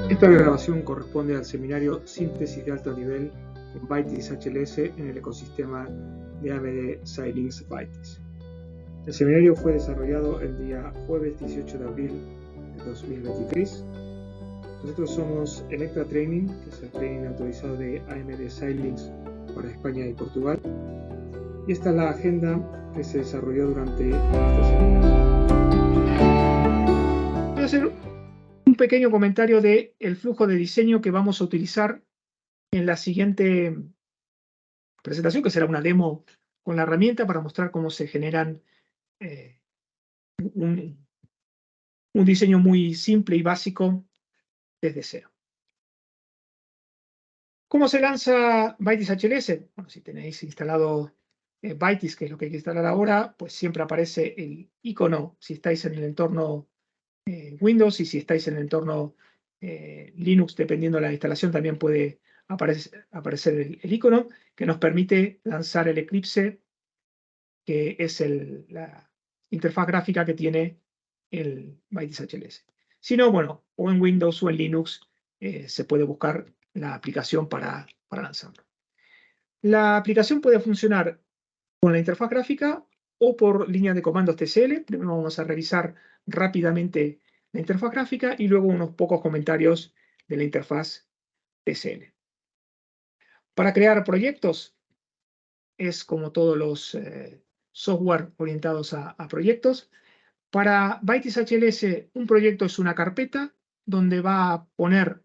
Esta grabación corresponde al seminario Síntesis de alto nivel con Bytes HLS en el ecosistema de AMD Xilinx Bytes. El seminario fue desarrollado el día jueves 18 de abril de 2023. Nosotros somos Electra Training, que es el training autorizado de AMD Xilinx para España y Portugal. Y esta es la agenda que se desarrolló durante este seminario. Voy a hacer un pequeño comentario del flujo de diseño que vamos a utilizar en la siguiente presentación, que será una demo con la herramienta para mostrar cómo se generan un diseño muy simple y básico desde cero. ¿Cómo se lanza Bytes HLS? Bueno, si tenéis instalado Bytes, que es lo que hay que instalar ahora, pues siempre aparece el icono si estáis en el entorno Windows, y si estáis en el entorno Linux, dependiendo de la instalación, también puede aparecer el icono que nos permite lanzar el Eclipse, que es la interfaz gráfica que tiene el Bytes HLS. Si no, bueno, o en Windows o en Linux se puede buscar la aplicación para lanzarlo. La aplicación puede funcionar con la interfaz gráfica o por línea de comandos TCL. Primero vamos a revisar rápidamente la interfaz gráfica y luego unos pocos comentarios de la interfaz TCL. Para crear proyectos es como todos los software orientados a proyectos. Para Bytes HLS, un proyecto es una carpeta donde va a poner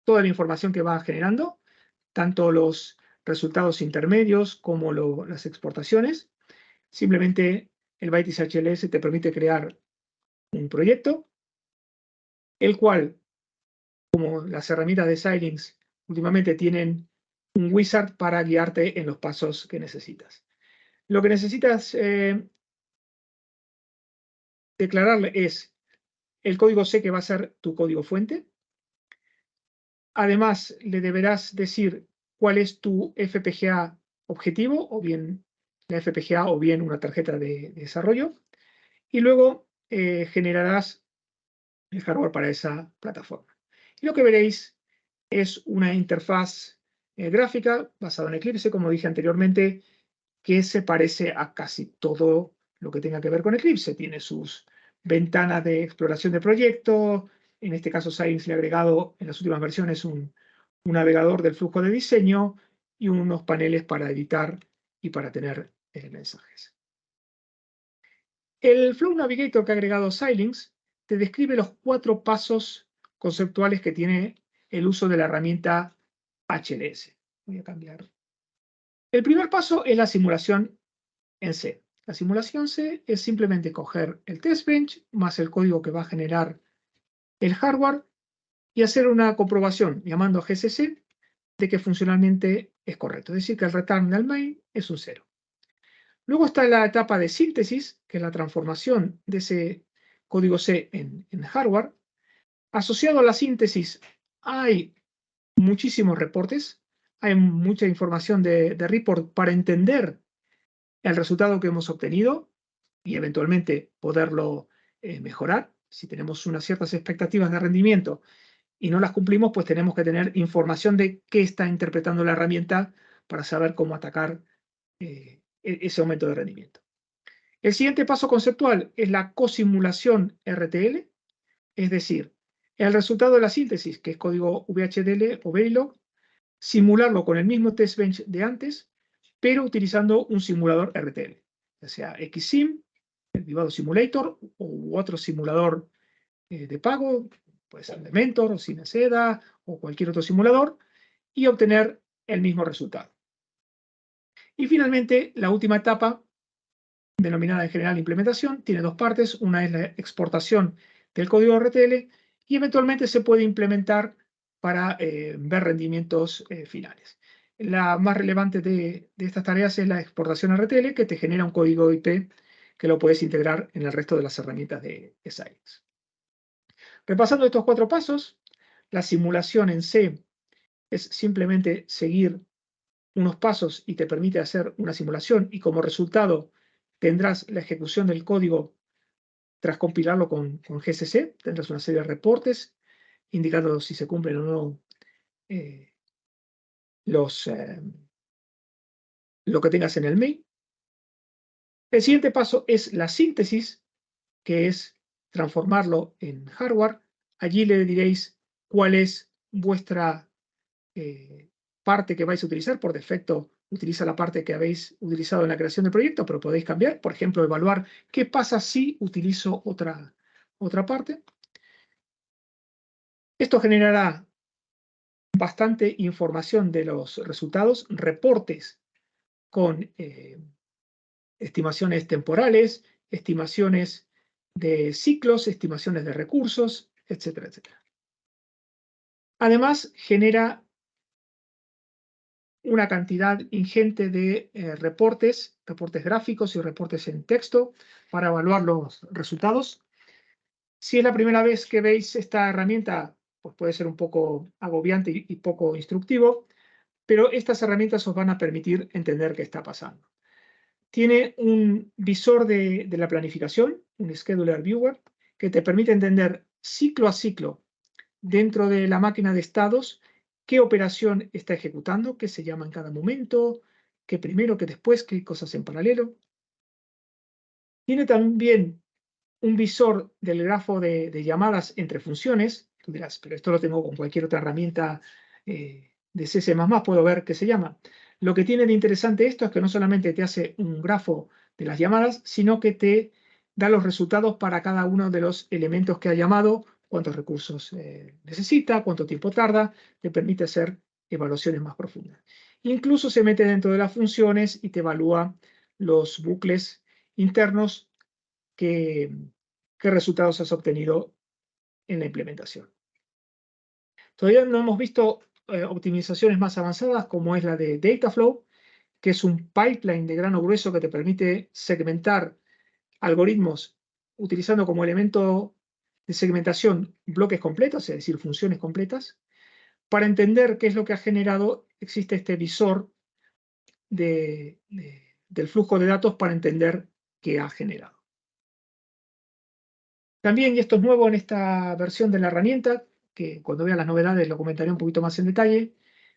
toda la información que va generando, tanto los resultados intermedios como las exportaciones. Simplemente el Bytes HLS te permite crear un proyecto, el cual, como las herramientas de Xilinx últimamente tienen un wizard para guiarte en los pasos que necesitas. Lo que necesitas declararle es el código C, que va a ser tu código fuente. Además, le deberás decir cuál es tu FPGA objetivo, o bien la FPGA o bien una tarjeta de desarrollo. Y luego generarás el hardware para esa plataforma. Y lo que veréis es una interfaz gráfica basada en Eclipse, como dije anteriormente, que se parece a casi todo lo que tenga que ver con Eclipse. Tiene sus ventanas de exploración de proyecto. En este caso, Xilinx le ha agregado en las últimas versiones un navegador del flujo de diseño y unos paneles para editar y para tener mensajes. El Flow Navigator que ha agregado Xilinx te describe los 4 pasos conceptuales que tiene el uso de la herramienta HLS. Voy a cambiar. El primer paso es la simulación en C. La simulación C es simplemente coger el test bench más el código que va a generar el hardware y hacer una comprobación llamando a GCC de que funcionalmente es correcto. Es decir, que el return del main es un 0. Luego está la etapa de síntesis, que es la transformación de ese código C en hardware. Asociado a la síntesis hay muchísimos reportes, hay mucha información de report para entender el resultado que hemos obtenido y eventualmente poderlo mejorar. Si tenemos unas ciertas expectativas de rendimiento y no las cumplimos, pues tenemos que tener información de qué está interpretando la herramienta para saber cómo atacar ese aumento de rendimiento. El siguiente paso conceptual es la cosimulación RTL, es decir, el resultado de la síntesis, que es código VHDL o Verilog, simularlo con el mismo test bench de antes, pero utilizando un simulador RTL, ya sea Xsim, el Vivado Simulator, u otro simulador de pago, puede ser Elementor o Cineceda o cualquier otro simulador, y obtener el mismo resultado. Y finalmente, la última etapa, denominada en general implementación, tiene 2 partes. Una es la exportación del código RTL y eventualmente se puede implementar para ver rendimientos finales. La más relevante de estas tareas es la exportación RTL, que te genera un código IP que lo puedes integrar en el resto de las herramientas de Xilinx. Repasando estos 4 pasos, la simulación en C es simplemente seguir unos pasos y te permite hacer una simulación, y como resultado tendrás la ejecución del código tras compilarlo con GCC. Tendrás una serie de reportes indicando si se cumplen o no lo que tengas en el mail. El siguiente paso es la síntesis, que es transformarlo en hardware. Allí le diréis cuál es vuestra parte que vais a utilizar. Por defecto, utiliza la parte que habéis utilizado en la creación del proyecto, pero podéis cambiar. Por ejemplo, evaluar qué pasa si utilizo otra parte. Esto generará bastante información de los resultados, reportes con estimaciones temporales, estimaciones de ciclos, estimaciones de recursos, etcétera, etcétera. Además, genera una cantidad ingente de reportes gráficos y reportes en texto para evaluar los resultados. Si es la primera vez que veis esta herramienta, pues puede ser un poco agobiante y poco instructivo, pero estas herramientas os van a permitir entender qué está pasando. Tiene un visor de la planificación, un Scheduler Viewer, que te permite entender ciclo a ciclo dentro de la máquina de estados qué operación está ejecutando, qué se llama en cada momento, qué primero, qué después, qué cosas en paralelo. Tiene también un visor del grafo de llamadas entre funciones. Tú dirás, pero esto lo tengo con cualquier otra herramienta de C++, puedo ver qué se llama. Lo que tiene de interesante esto es que no solamente te hace un grafo de las llamadas, sino que te da los resultados para cada uno de los elementos que ha llamado, cuántos recursos necesita, cuánto tiempo tarda, te permite hacer evaluaciones más profundas. Incluso se mete dentro de las funciones y te evalúa los bucles internos qué resultados has obtenido en la implementación. Todavía no hemos visto optimizaciones más avanzadas como es la de Dataflow, que es un pipeline de grano grueso que te permite segmentar algoritmos utilizando como elemento de segmentación bloques completos, es decir, funciones completas. Para entender qué es lo que ha generado, existe este visor del flujo de datos para entender qué ha generado. También, y esto es nuevo en esta versión de la herramienta, que cuando vea las novedades lo comentaré un poquito más en detalle,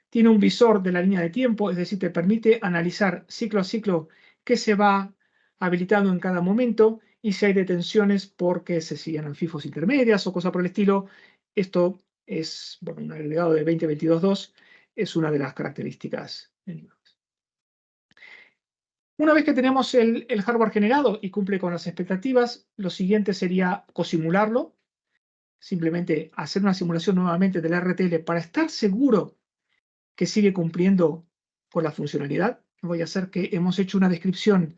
tiene un visor de la línea de tiempo, es decir, te permite analizar ciclo a ciclo qué se va habilitando en cada momento y si hay detenciones porque se siguen FIFOs intermedias o cosas por el estilo. Esto es, bueno, un agregado de 2022.2, es una de las características. Una vez que tenemos el hardware generado y cumple con las expectativas, lo siguiente sería cosimularlo, simplemente hacer una simulación nuevamente del RTL para estar seguro que sigue cumpliendo con la funcionalidad. Voy a hacer que hemos hecho una descripción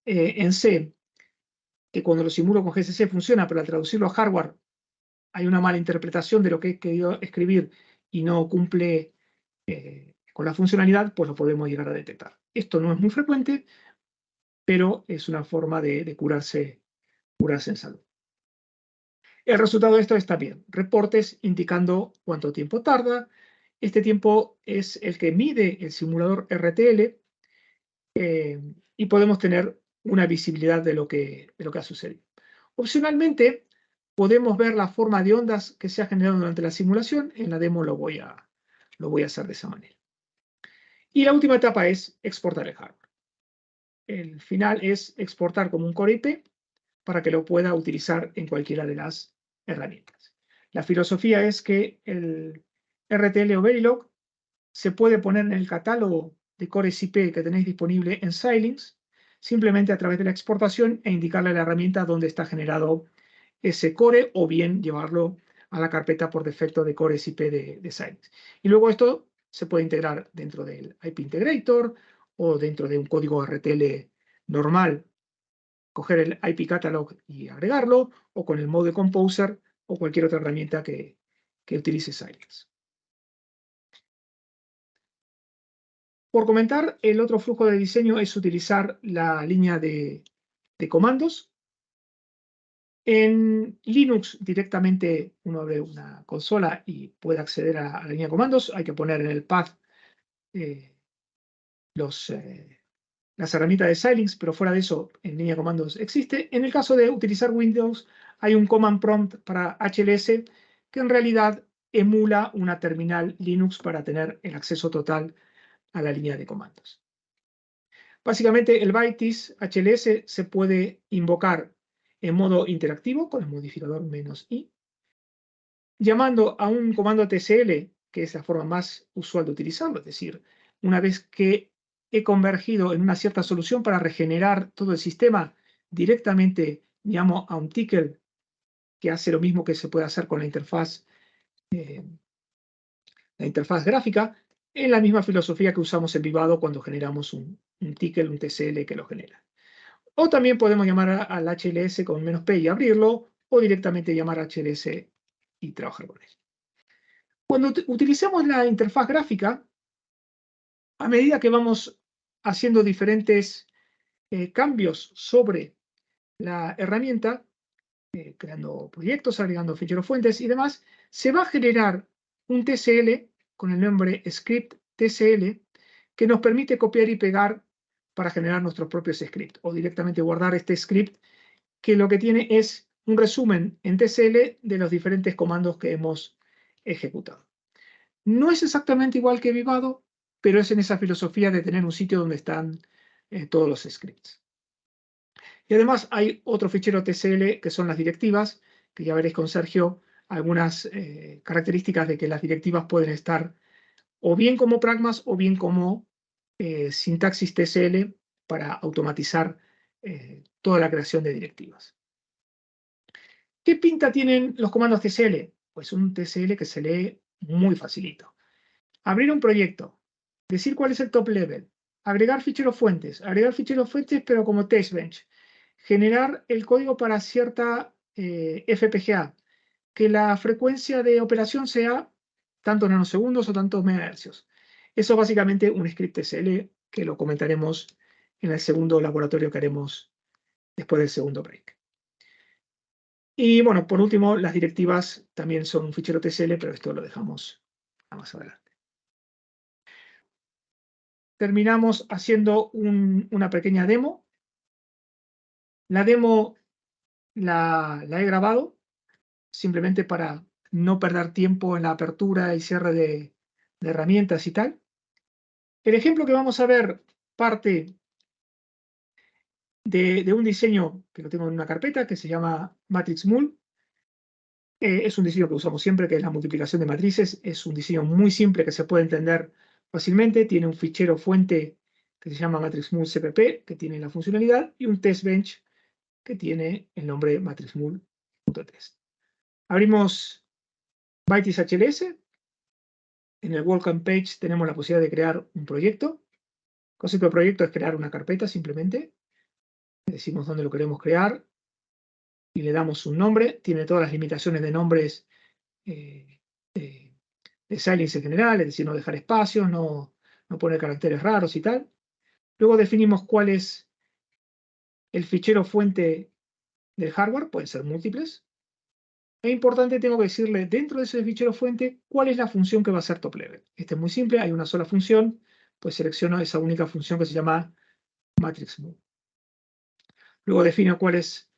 en C, que cuando lo simulo con GCC funciona, pero al traducirlo a hardware hay una mala interpretación de lo que he querido escribir y no cumple con la funcionalidad, pues lo podemos llegar a detectar. Esto no es muy frecuente, pero es una forma de curarse en salud. El resultado de esto está bien. Reportes indicando cuánto tiempo tarda. Este tiempo es el que mide el simulador RTL y podemos tener una visibilidad de lo que ha sucedido. Opcionalmente, podemos ver la forma de ondas que se ha generado durante la simulación. En la demo lo voy a hacer de esa manera. Y la última etapa es exportar el hardware. El final es exportar como un core IP para que lo pueda utilizar en cualquiera de las herramientas. La filosofía es que el RTL o Verilog se puede poner en el catálogo de cores IP que tenéis disponible en Xilinx, simplemente a través de la exportación e indicarle a la herramienta dónde está generado ese core o bien llevarlo a la carpeta por defecto de cores IP de Xilinx. Y luego esto se puede integrar dentro del IP Integrator o dentro de un código RTL normal, coger el IP Catalog y agregarlo, o con el Mode Composer o cualquier otra herramienta que utilice Xilinx. Por comentar, el otro flujo de diseño es utilizar la línea de comandos. En Linux directamente uno abre una consola y puede acceder a la línea de comandos. Hay que poner en el path las herramientas de Xilinx, pero fuera de eso, en línea de comandos existe. En el caso de utilizar Windows, hay un command prompt para HLS, que en realidad emula una terminal Linux para tener el acceso total a la línea de comandos. Básicamente, el Bytes HLS se puede invocar en modo interactivo con el modificador "-i", llamando a un comando TCL, que es la forma más usual de utilizarlo, es decir, una vez que he convergido en una cierta solución para regenerar todo el sistema, directamente llamo a un tickle que hace lo mismo que se puede hacer con la interfaz gráfica, en la misma filosofía que usamos en Vivado cuando generamos un tickle, un TCL que lo genera. O también podemos llamar al HLS con "-p" y abrirlo, o directamente llamar a HLS y trabajar con él. Cuando utilicemos la interfaz gráfica, a medida que vamos haciendo diferentes cambios sobre la herramienta, creando proyectos, agregando ficheros fuentes y demás, se va a generar un TCL con el nombre script TCL que nos permite copiar y pegar para generar nuestros propios scripts, o directamente guardar este script que lo que tiene es un resumen en TCL de los diferentes comandos que hemos ejecutado. No es exactamente igual que Vivado, pero es en esa filosofía de tener un sitio donde están todos los scripts. Y además hay otro fichero TCL que son las directivas, que ya veréis con Sergio algunas características de que las directivas pueden estar o bien como pragmas o bien como sintaxis TCL para automatizar toda la creación de directivas. ¿Qué pinta tienen los comandos TCL? Pues un TCL que se lee muy facilito. Abrir un proyecto, decir cuál es el top level, agregar ficheros fuentes pero como testbench, generar el código para cierta FPGA, que la frecuencia de operación sea tantos nanosegundos o tantos megahercios. Eso es básicamente un script TCL que lo comentaremos en el segundo laboratorio que haremos después del segundo break. Y bueno, por último, las directivas también son un fichero TCL, pero esto lo dejamos a más adelante. Terminamos haciendo una pequeña demo. La demo la he grabado simplemente para no perder tiempo en la apertura y cierre de herramientas y tal. El ejemplo que vamos a ver parte de un diseño que lo tengo en una carpeta que se llama MatrixMul. Es un diseño que usamos siempre, que es la multiplicación de matrices. Es un diseño muy simple que se puede entender fácilmente. Tiene un fichero fuente que se llama MatrixMul-cpp, que tiene la funcionalidad, y un testbench que tiene el nombre matrixmul.test. Abrimos Bytes HLS. En el Welcome Page tenemos la posibilidad de crear un proyecto. El concepto de proyecto es crear una carpeta simplemente. Le decimos dónde lo queremos crear y le damos un nombre. Tiene todas las limitaciones de nombres de Xilinx en general, es decir, no dejar espacios, no poner caracteres raros y tal. Luego definimos cuál es el fichero fuente del hardware, pueden ser múltiples. Es importante, tengo que decirle dentro de ese fichero fuente cuál es la función que va a ser top level. Este es muy simple, hay una sola función, pues selecciono esa única función que se llama MatrixMul. Luego defino cuáles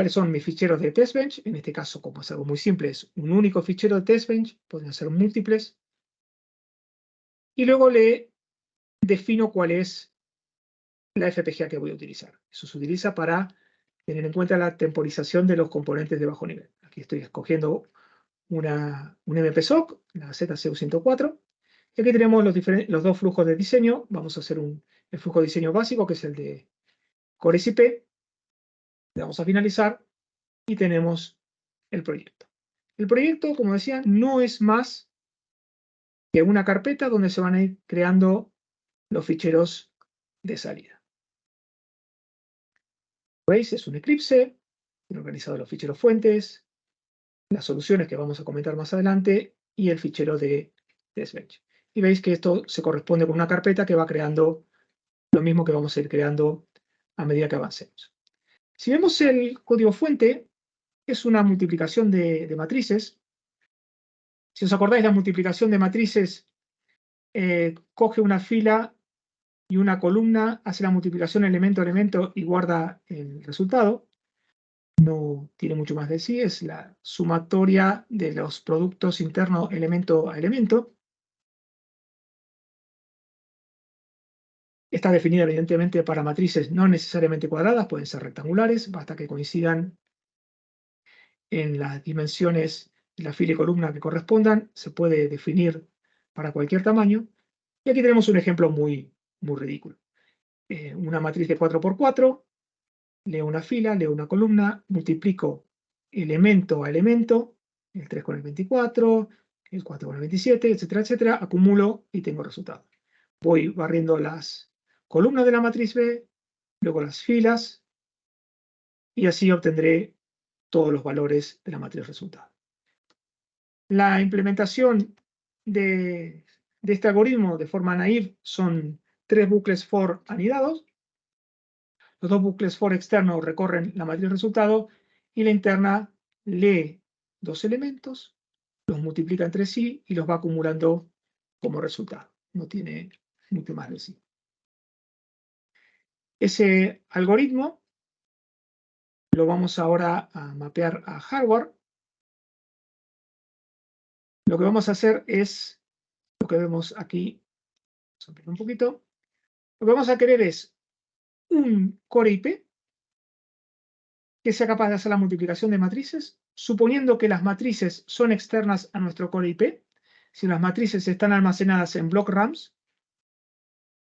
son mis ficheros de testbench. En este caso, como es algo muy simple, es un único fichero de testbench, pueden ser múltiples. Y luego le defino cuál es la FPGA que voy a utilizar. Eso se utiliza para tener en cuenta la temporización de los componentes de bajo nivel. Aquí estoy escogiendo un MPSoC, la ZCU104. Y aquí tenemos los dos flujos de diseño. Vamos a hacer el flujo de diseño básico, que es el de Core SIP. Le damos a finalizar y tenemos el proyecto. El proyecto, como decía, no es más que una carpeta donde se van a ir creando los ficheros de salida. ¿Veis? Es un Eclipse, tiene organizado los ficheros fuentes, las soluciones que vamos a comentar más adelante y el fichero de testbench. Y veis que esto se corresponde con una carpeta que va creando lo mismo que vamos a ir creando a medida que avancemos. Si vemos el código fuente, es una multiplicación de matrices. Si os acordáis, la multiplicación de matrices coge una fila y una columna, hace la multiplicación elemento a elemento y guarda el resultado. no tiene mucho más de sí, es la sumatoria de los productos internos elemento a elemento. Está definida evidentemente para matrices no necesariamente cuadradas, pueden ser rectangulares, basta que coincidan en las dimensiones de la fila y columna que correspondan, se puede definir para cualquier tamaño. Y aquí tenemos un ejemplo muy ridículo. Una matriz de 4 por 4, leo una fila, leo una columna, multiplico elemento a elemento, el 3 con el 24, el 4 con el 27, etcétera, etcétera, acumulo y tengo resultado. Voy barriendo las columnas de la matriz B, luego las filas, y así obtendré todos los valores de la matriz resultado. La implementación de este algoritmo de forma naive son 3 bucles for anidados. Los 2 bucles for externos recorren la matriz resultado y la interna lee 2 elementos, los multiplica entre sí y los va acumulando como resultado. No tiene mucho más de sí. Ese algoritmo lo vamos ahora a mapear a hardware. Lo que vamos a hacer es lo que vemos aquí. Vamos a ampliar un poquito. Lo que vamos a querer es un core IP que sea capaz de hacer la multiplicación de matrices, suponiendo que las matrices son externas a nuestro core IP. Si las matrices están almacenadas en block RAMs,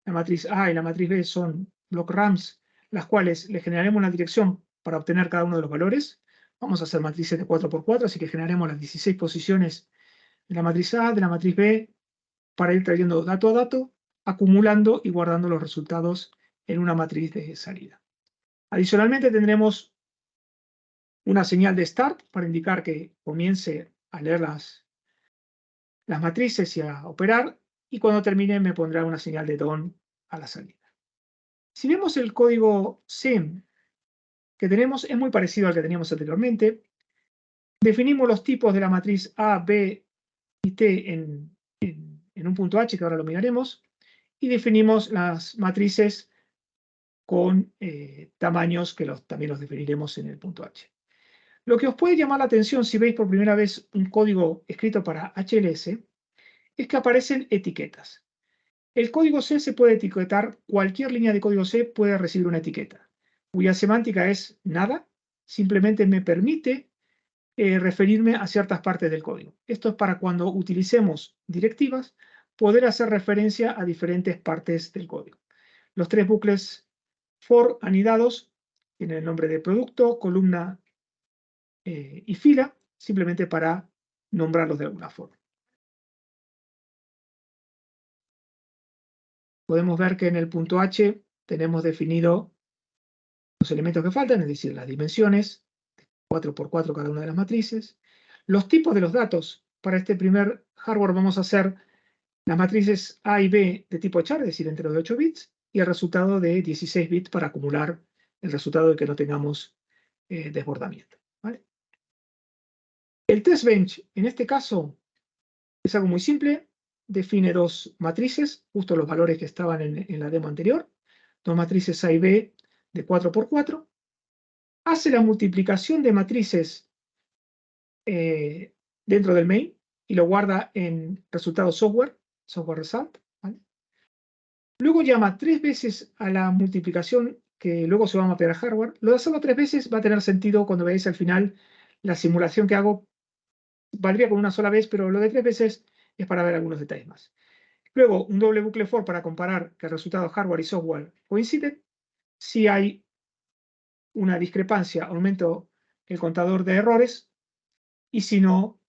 la matriz A y la matriz B son block RAMs, las cuales le generaremos una dirección para obtener cada uno de los valores. Vamos a hacer matrices de 4 por 4, así que generaremos las 16 posiciones de la matriz A, de la matriz B, para ir trayendo dato a dato, acumulando y guardando los resultados en una matriz de salida. Adicionalmente tendremos una señal de start para indicar que comience a leer las matrices y a operar, y cuando termine me pondrá una señal de done a la salida. Si vemos el código C que tenemos, es muy parecido al que teníamos anteriormente. Definimos los tipos de la matriz A, B y T en un punto H, que ahora lo miraremos, y definimos las matrices con tamaños que también los definiremos en el punto H. Lo que os puede llamar la atención si veis por primera vez un código escrito para HLS es que aparecen etiquetas. El código C se puede etiquetar, cualquier línea de código C puede recibir una etiqueta, cuya semántica es nada, simplemente me permite referirme a ciertas partes del código. Esto es para cuando utilicemos directivas, poder hacer referencia a diferentes partes del código. Los 3 bucles for anidados tienen el nombre de producto, columna y fila, simplemente para nombrarlos de alguna forma. Podemos ver que en el punto H tenemos definido los elementos que faltan, es decir, las dimensiones, 4 por 4 cada una de las matrices, los tipos de los datos. Para este primer hardware vamos a hacer las matrices A y B de tipo char, es decir, entero de 8 bits, y el resultado de 16 bits para acumular el resultado de que no tengamos desbordamiento. ¿Vale? El test bench, en este caso, es algo muy simple. Define 2 matrices, justo los valores que estaban en la demo anterior. 2 matrices A y B de 4 por 4. Hace la multiplicación de matrices dentro del main y lo guarda en resultado software result. ¿Vale? Luego llama 3 veces a la multiplicación que luego se va a mapear a hardware. Lo de hacerlo 3 veces va a tener sentido cuando veáis al final la simulación que hago. Valdría con una sola vez, pero lo de 3 veces es para ver algunos detalles más. Luego, un doble bucle for para comparar que el resultado hardware y software coinciden. Si hay una discrepancia, aumento el contador de errores, y si no,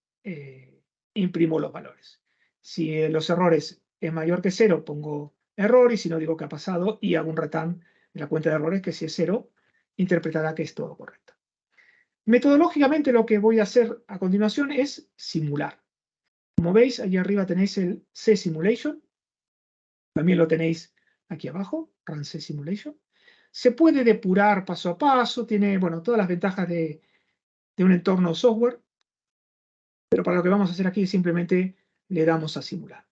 imprimo los valores. Si los errores es mayor que 0, pongo error, y si no, digo que ha pasado y hago un return de la cuenta de errores, que si es 0, interpretará que es todo correcto. Metodológicamente, lo que voy a hacer a continuación es simular. Como veis, allí arriba tenéis el C Simulation. También lo tenéis aquí abajo, Run C Simulation. Se puede depurar paso a paso, tiene, bueno, todas las ventajas de un entorno software, pero para lo que vamos a hacer aquí simplemente le damos a simular.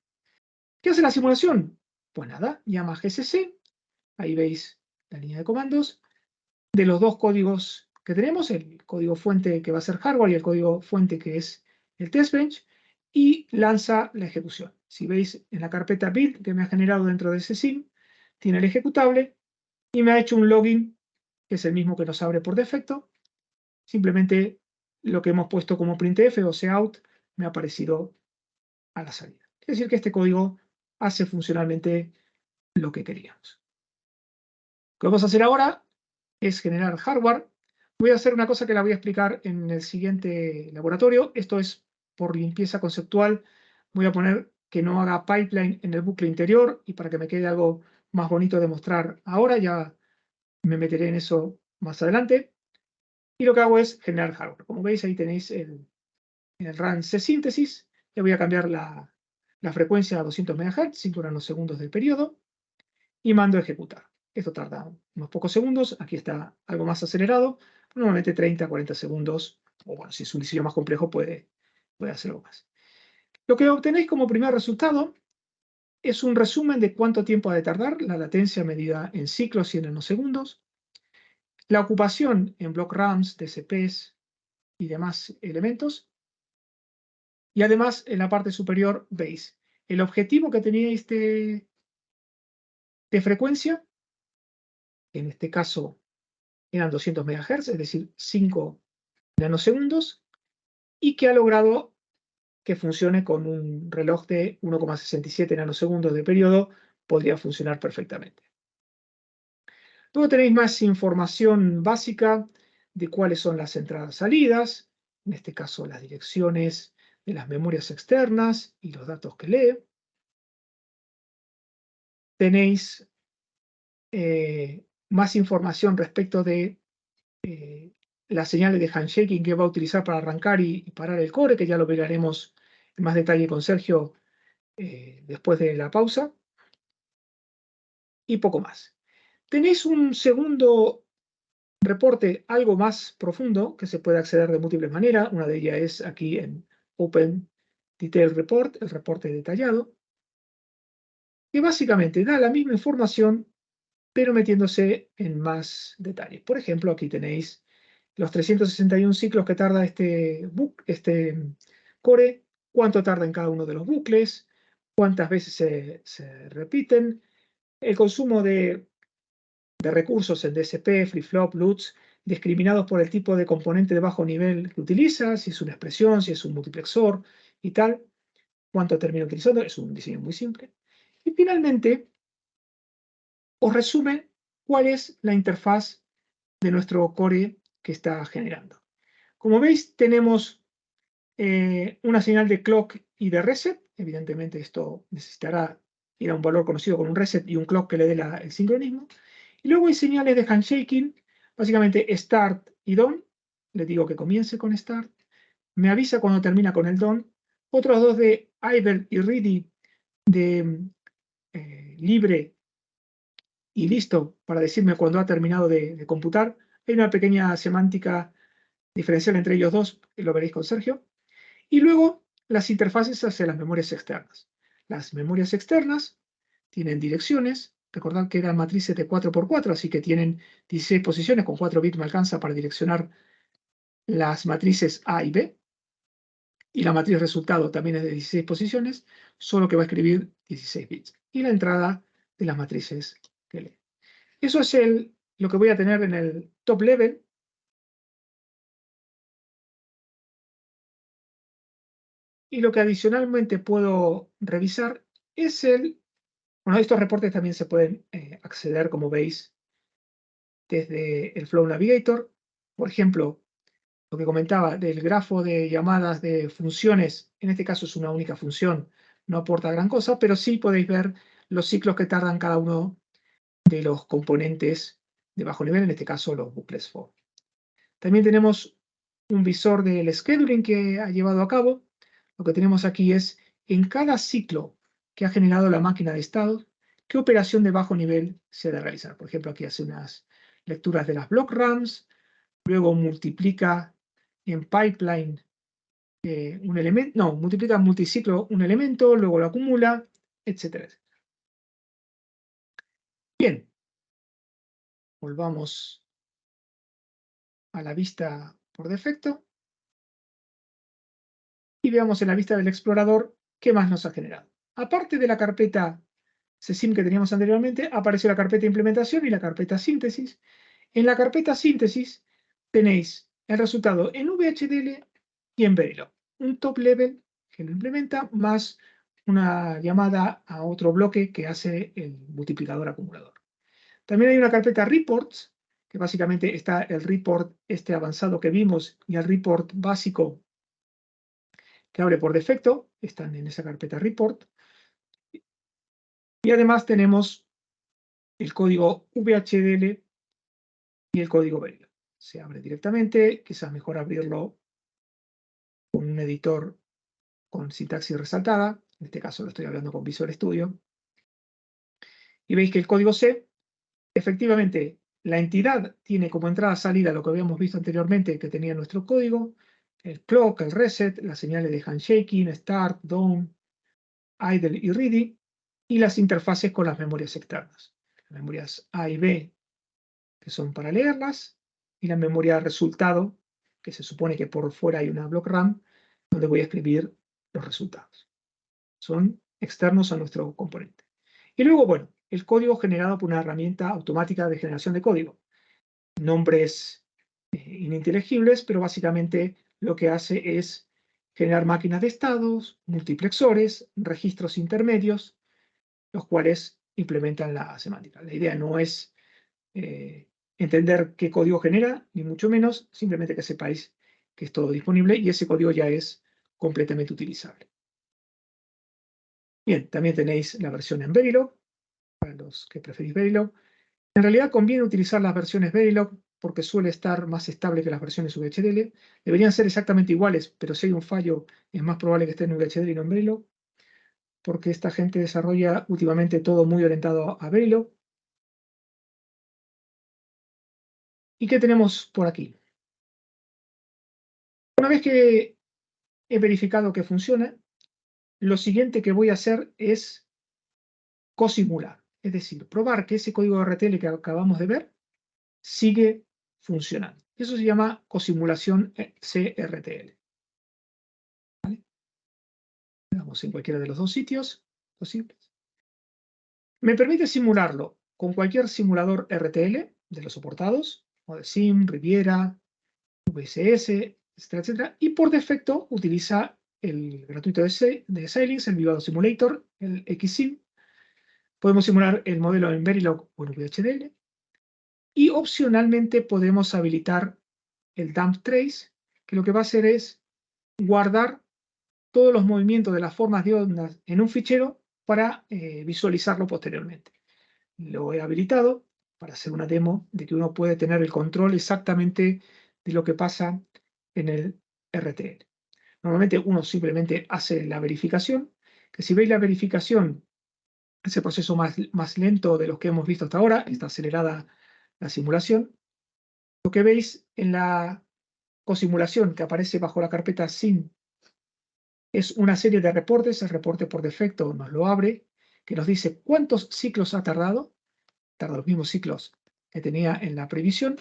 ¿Qué hace la simulación? Pues nada, llama GCC, ahí veis la línea de comandos, de los 2 códigos que tenemos, el código fuente que va a ser hardware y el código fuente que es el test bench, y lanza la ejecución. Si veis en la carpeta build que me ha generado dentro de ese sim, tiene el ejecutable y me ha hecho un login, que es el mismo que nos abre por defecto. Simplemente lo que hemos puesto como printf o cout me ha aparecido a la salida. Es decir, que este código hace funcionalmente lo que queríamos. Lo que vamos a hacer ahora es generar hardware. Voy a hacer una cosa que la voy a explicar en el siguiente laboratorio. Esto es por limpieza conceptual. Voy a poner que no haga pipeline en el bucle interior, y para que me quede algo más bonito de mostrar ahora, ya me meteré en eso más adelante. Y lo que hago es generar hardware. Como veis, ahí tenéis el run C-Síntesis. Le voy a cambiar la frecuencia a 200 MHz, 5 nanosegundos del periodo, y mando a ejecutar. Esto tarda unos pocos segundos. Aquí está algo más acelerado, normalmente 30, 40 segundos, o bueno, si es un diseño más complejo puede hacerlo más. Lo que obtenéis como primer resultado es un resumen de cuánto tiempo ha de tardar, la latencia medida en ciclos y en nanosegundos, la ocupación en block RAMs, DCPs y demás elementos, y además en la parte superior veis el objetivo que teníais de frecuencia, en este caso eran 200 MHz, es decir, 5 nanosegundos, y que ha logrado que funcione con un reloj de 1,67 nanosegundos de periodo, podría funcionar perfectamente. Luego tenéis más información básica de cuáles son las entradas-salidas, en este caso las direcciones de las memorias externas y los datos que lee. Tenéis más información respecto de las señales de handshaking que va a utilizar para arrancar y parar el core, que ya lo veremos en más detalle con Sergio después de la pausa, y poco más. Tenéis un segundo reporte algo más profundo que se puede acceder de múltiples maneras. Una de ellas es aquí en Open Detail Report, el reporte detallado, que básicamente da la misma información pero metiéndose en más detalle. Por ejemplo, aquí tenéis los 361 ciclos que tarda este core, cuánto tarda en cada uno de los bucles, cuántas veces se repiten, el consumo de recursos en DSP, flip-flop, LUTs, discriminados por el tipo de componente de bajo nivel que utiliza, si es una expresión, si es un multiplexor y tal, cuánto termina utilizando, es un diseño muy simple. Y finalmente, os resume cuál es la interfaz de nuestro core que está generando. Como veis, tenemos una señal de clock y de reset. Evidentemente esto necesitará ir a un valor conocido como un reset y un clock que le dé el sincronismo. Y luego hay señales de handshaking, básicamente start y done. Le digo que comience con start. Me avisa cuando termina con el done. Otros dos de idle y ready, de libre y listo, para decirme cuando ha terminado de computar. Hay una pequeña semántica diferencial entre ellos dos, que lo veréis con Sergio. Y luego las interfaces hacia las memorias externas. Las memorias externas tienen direcciones. Recordad que eran matrices de 4x4, así que tienen 16 posiciones. Con 4 bits me alcanza para direccionar las matrices A y B. Y la matriz resultado también es de 16 posiciones, solo que va a escribir 16 bits. Y la entrada de las matrices que lee. Eso es lo que voy a tener en el top level. Y lo que adicionalmente puedo revisar es bueno, estos reportes también se pueden acceder, como veis, desde el Flow Navigator. Por ejemplo, lo que comentaba del grafo de llamadas de funciones, en este caso es una única función, no aporta gran cosa, pero sí podéis ver los ciclos que tardan cada uno de los componentes de bajo nivel, en este caso los bucles for. También tenemos un visor del scheduling que ha llevado a cabo. Lo que tenemos aquí es, en cada ciclo que ha generado la máquina de estados, qué operación de bajo nivel se ha de realizar. Por ejemplo, aquí hace unas lecturas de las block RAMs, luego multiplica en pipeline un elemento, no, multiplica en multiciclo un elemento, luego lo acumula, etcétera. Bien, volvamos a la vista por defecto y veamos en la vista del explorador qué más nos ha generado. Aparte de la carpeta CSIM que teníamos anteriormente, apareció la carpeta implementación y la carpeta síntesis. En la carpeta síntesis tenéis el resultado en VHDL y en Verilog. Un top level que lo implementa más una llamada a otro bloque que hace el multiplicador acumulador. También hay una carpeta reports, que básicamente está el report este avanzado que vimos y el report básico que abre por defecto, están en esa carpeta report. Y además tenemos el código VHDL y el código Verilog. Se abre directamente, quizás mejor abrirlo con un editor con sintaxis resaltada, en este caso lo estoy hablando con Visual Studio, y veis que el código C, efectivamente, la entidad tiene como entrada-salida lo que habíamos visto anteriormente que tenía nuestro código, el clock, el reset, las señales de handshaking, start, down, idle y ready, y las interfaces con las memorias externas. Las memorias A y B, que son para leerlas, y la memoria resultado, que se supone que por fuera hay una block RAM, donde voy a escribir los resultados. Son externos a nuestro componente. Y luego, bueno, el código generado por una herramienta automática de generación de código. Nombres ininteligibles, pero básicamente lo que hace es generar máquinas de estados, multiplexores, registros intermedios, los cuales implementan la semántica. La idea no es entender qué código genera, ni mucho menos, simplemente que sepáis que es todo disponible y ese código ya es completamente utilizable. Bien, también tenéis la versión en Verilog, para los que preferís Verilog. En realidad conviene utilizar las versiones Verilog porque suele estar más estable que las versiones VHDL. Deberían ser exactamente iguales, pero si hay un fallo es más probable que esté en VHDL y no en Verilog, porque esta gente desarrolla últimamente todo muy orientado a Verilog. ¿Y qué tenemos por aquí? Una vez que he verificado que funciona, lo siguiente que voy a hacer es cosimular, es decir, probar que ese código RTL que acabamos de ver sigue funcionando. Eso se llama cosimulación CRTL. ¿Vale? Vamos en cualquiera de los dos sitios posibles. Me permite simularlo con cualquier simulador RTL de los soportados, Modesim, Riviera, VSS, etcétera, etcétera. Y por defecto utiliza el gratuito de Xilinx, el Vivado Simulator, el Xsim. Podemos simular el modelo en Verilog o en VHDL. Y opcionalmente podemos habilitar el Dump Trace, que lo que va a hacer es guardar todos los movimientos de las formas de ondas en un fichero para visualizarlo posteriormente. Lo he habilitado para hacer una demo de que uno puede tener el control exactamente de lo que pasa en el RTL. Normalmente uno simplemente hace la verificación, que si veis la verificación, ese proceso más lento de los que hemos visto hasta ahora, está acelerada la simulación. Lo que veis en la cosimulación que aparece bajo la carpeta SIM es una serie de reportes, el reporte por defecto nos lo abre, que nos dice cuántos ciclos ha tardado, tarda los mismos ciclos que tenía en la previsión,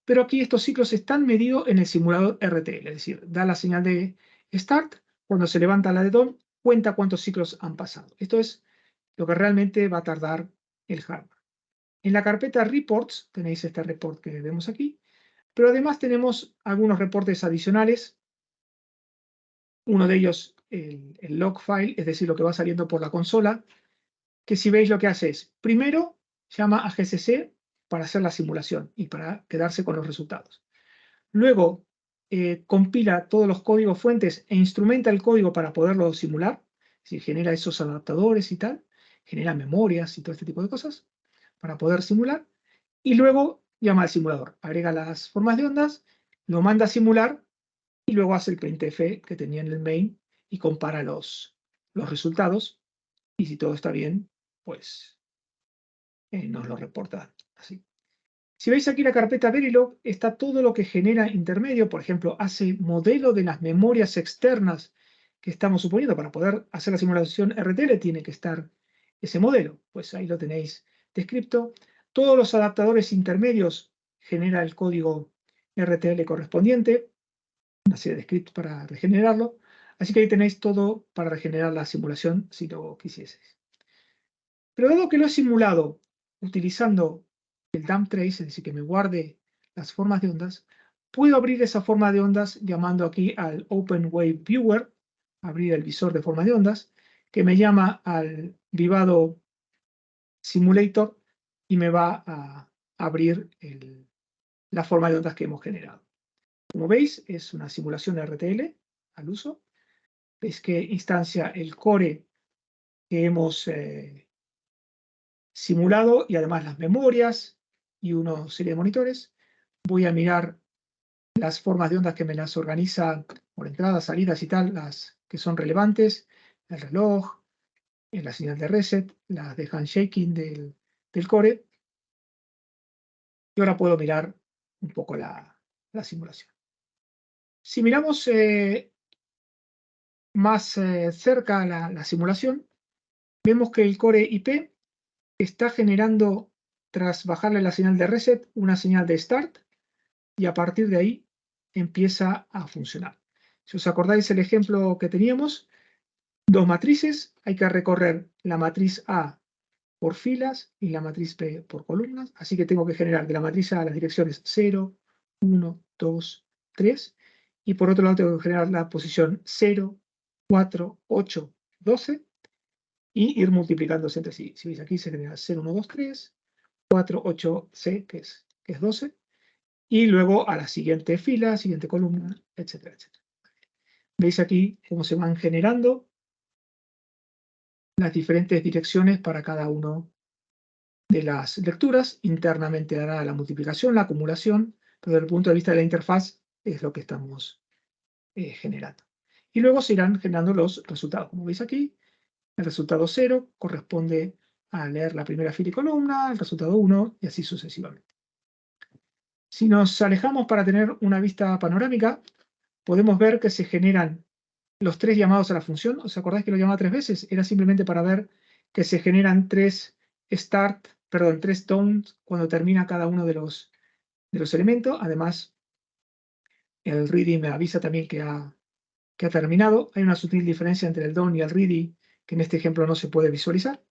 pero aquí estos ciclos están medidos en el simulador RTL, es decir, da la señal de start, cuando se levanta la de DOM, cuenta cuántos ciclos han pasado. Esto es lo que realmente va a tardar el hardware. En la carpeta reports tenéis este report que vemos aquí, pero además tenemos algunos reportes adicionales. Uno de ellos, el log file, es decir, lo que va saliendo por la consola, que si veis lo que hace es, primero llama a GCC para hacer la simulación y para quedarse con los resultados. Luego compila todos los códigos fuentes e instrumenta el código para poderlo simular, es decir, genera esos adaptadores y tal, genera memorias y todo este tipo de cosas para poder simular, y luego llama al simulador, agrega las formas de ondas, lo manda a simular y luego hace el printf que tenía en el main y compara los resultados, y si todo está bien, pues nos lo reporta así. Si veis aquí la carpeta Verilog, está todo lo que genera intermedio, por ejemplo, hace modelo de las memorias externas que estamos suponiendo. Para poder hacer la simulación RTL tiene que estar ese modelo, pues ahí lo tenéis descrito. Todos los adaptadores intermedios genera el código RTL correspondiente, una serie de scripts para regenerarlo. Así que ahí tenéis todo para regenerar la simulación si lo quisieseis. Pero dado que lo he simulado utilizando el dump trace, es decir, que me guarde las formas de ondas, puedo abrir esa forma de ondas llamando aquí al Open Wave Viewer, abrir el visor de forma de ondas, que me llama al Vivado Simulator y me va a abrir la forma de ondas que hemos generado. Como veis, es una simulación RTL al uso. Veis que instancia el core que hemos simulado y además las memorias y una serie de monitores. Voy a mirar las formas de ondas que me las organiza por entradas, salidas y tal, las que son relevantes, el reloj, la señal de reset, las de handshaking del core. Y ahora puedo mirar un poco la simulación. Si miramos más cerca la simulación, vemos que el core IP está generando, tras bajarle la señal de reset, una señal de start, y a partir de ahí empieza a funcionar. Si os acordáis el ejemplo que teníamos, dos matrices, hay que recorrer la matriz A por filas y la matriz B por columnas, así que tengo que generar de la matriz A las direcciones 0, 1, 2, 3, y por otro lado tengo que generar la posición 0, 4, 8, 12, y ir multiplicándose entre sí. Si veis aquí se genera 0, 1, 2, 3, 4, 8, C, que es 12, y luego a la siguiente fila, siguiente columna, etcétera, etcétera. Veis aquí cómo se van generando las diferentes direcciones para cada uno de las lecturas. Internamente hará la multiplicación, la acumulación, pero desde el punto de vista de la interfaz es lo que estamos generando. Y luego se irán generando los resultados. Como veis aquí, el resultado 0 corresponde a leer la primera fila y columna, el resultado 1 y así sucesivamente. Si nos alejamos para tener una vista panorámica, podemos ver que se generan los tres llamados a la función. ¿Os acordáis que lo llamaba 3 veces? Era simplemente para ver que se generan tres downs cuando termina cada uno de los elementos. Además, el ready me avisa también que ha terminado. Hay una sutil diferencia entre el down y el ready que en este ejemplo no se puede visualizar.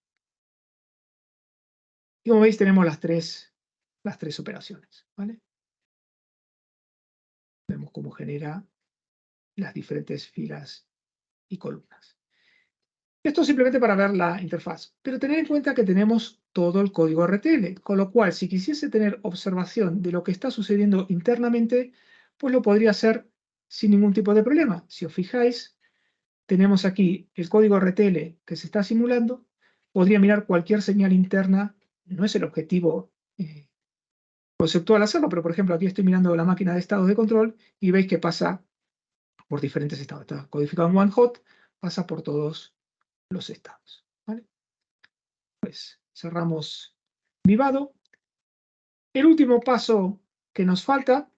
Y como veis tenemos las tres operaciones, ¿vale? Vemos cómo genera las diferentes filas y columnas. Esto simplemente para ver la interfaz, pero tener en cuenta que tenemos todo el código RTL, con lo cual si quisiese tener observación de lo que está sucediendo internamente, pues lo podría hacer sin ningún tipo de problema. Si os fijáis, tenemos aquí el código RTL que se está simulando, podría mirar cualquier señal interna, no es el objetivo conceptual hacerlo, pero por ejemplo aquí estoy mirando la máquina de estados de control y veis que pasa por diferentes estados. Está codificado en OneHot, pasa por todos los estados, ¿vale? Pues cerramos Vivado. El último paso que nos falta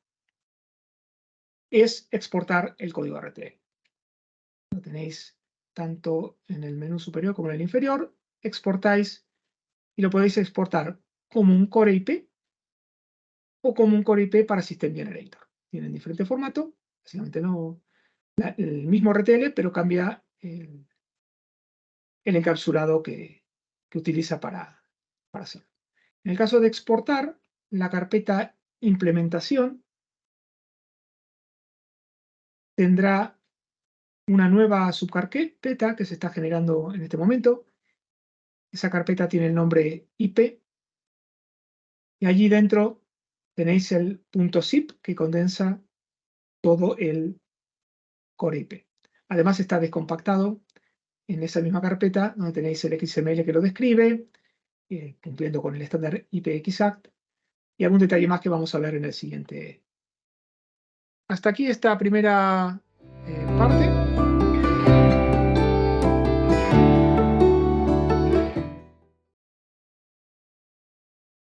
es exportar el código RTL. Lo tenéis tanto en el menú superior como en el inferior. Exportáis y lo podéis exportar como un Core IP o como un Core IP para System Generator. Tienen diferente formato, básicamente no el mismo RTL, pero cambia el encapsulado que utiliza para hacerlo. En el caso de exportar, la carpeta implementación tendrá una nueva subcarpeta que se está generando en este momento. Esa carpeta tiene el nombre IP y allí dentro tenéis el .zip que condensa todo el core IP. Además está descompactado en esa misma carpeta donde tenéis el XML que lo describe, cumpliendo con el estándar IPXACT y algún detalle más que vamos a ver en el siguiente. Hasta aquí esta primera parte.